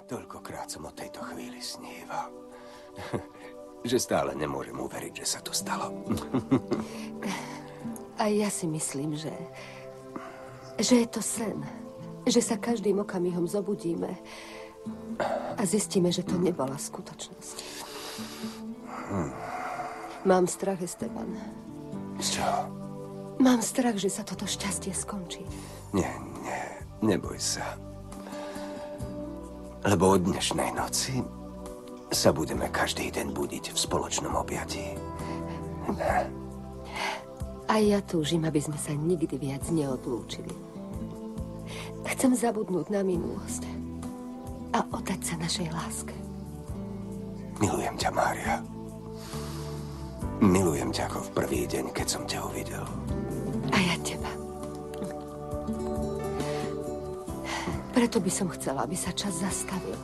Toľkokrát som o tejto chvíli sníval, že stále nemôžem uveriť, že sa to stalo. A ja si myslím, že je to sen. Že sa každým okamihom zobudíme a zistíme, že to nebola skutočnosť. Mám strach, Esteban. Z čoho? Mám strach, že sa toto šťastie skončí. Nie, neboj sa. Lebo od dnešnej noci sa budeme každý deň budiť v spoločnom objatí. A ja túžim, aby sme sa nikdy viac neodlúčili. Chcem zabudnúť na minulosť a oddať sa našej láske. Milujem ťa, Mária. Milujem ťa ako v prvý deň, keď som ťa uvidel. A ja teba. Preto by som chcela, aby sa čas zastavil.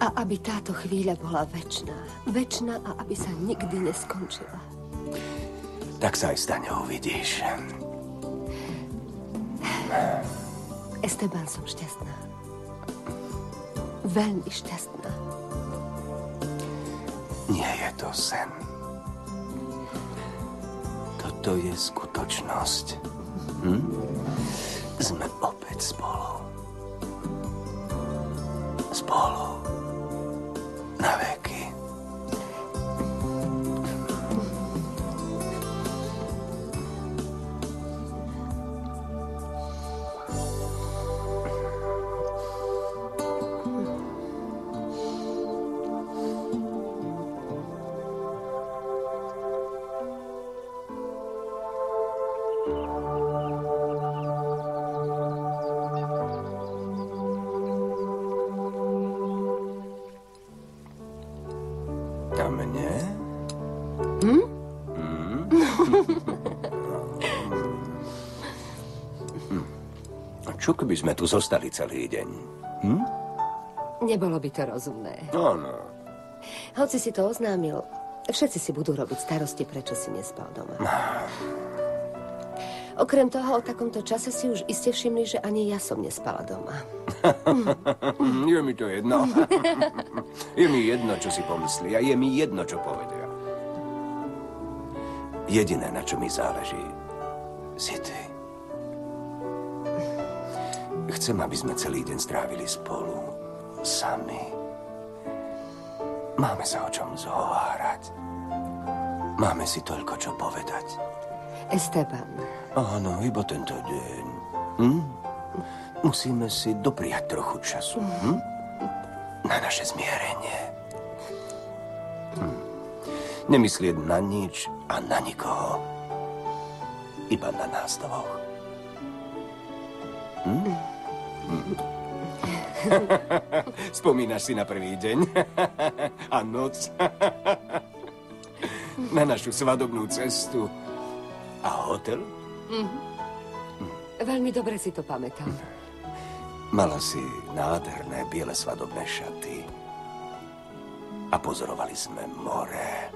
A aby táto chvíľa bola večná. Večná a aby sa nikdy neskončila. Tak sa aj stane, uvidíš. Esteban, som šťastná. Veľmi šťastná. Nie je to sen. Toto je skutočnosť. Sme opäť spolu. Spolu. Na veky. A mne? Čo keby sme tu zostali celý deň? Nebolo by to rozumné. Áno. Hoci si to oznámil, všetci si budú robiť starosti, prečo si nespal doma. Okrem toho, o takomto čase si už iste všimli, že ani ja som nespala doma. Je mi to jedno. Je mi jedno, čo si pomyslia. Je mi jedno, čo povedia. Jediné, na čo mi záleží, si ty. Chcem, aby sme celý deň strávili spolu. Sami. Máme sa o čom zhovárať. Máme si toľko, čo povedať. Esteban. Áno, iba tento deň. Musíme si dopriať trochu času. Na naše zmierenie. Nemyslieť na nič a na nikoho. Iba na nás dvoch. Spomínaš si na prvý deň? A noc? Na našu svadobnú cestu? A hotel? Veľmi dobre si to pamätám. Mala si nádherné biele svadobné šaty. A pozorovali sme more.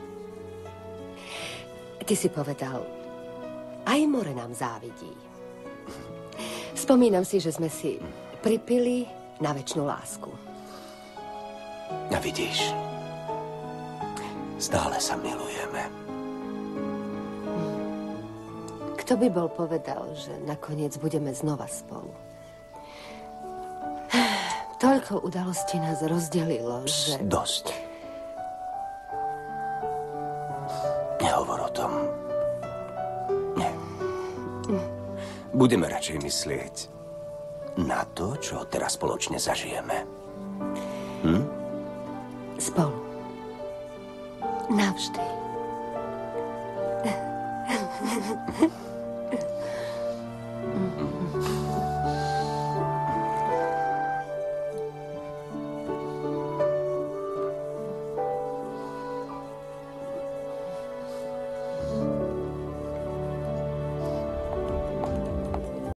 Ty si povedal, aj more nám závidí. Spomínam si, že sme si pripili na večnú lásku. A vidíš, stále sa milujeme. Kto by bol povedal, že nakoniec budeme znova spolu? Toľko udalostí nás rozdelilo, že... Dosť. Nehovor o tom. Nie. Budeme radšej myslieť na to, čo teraz spoločne zažijeme. Spolu. Navždy.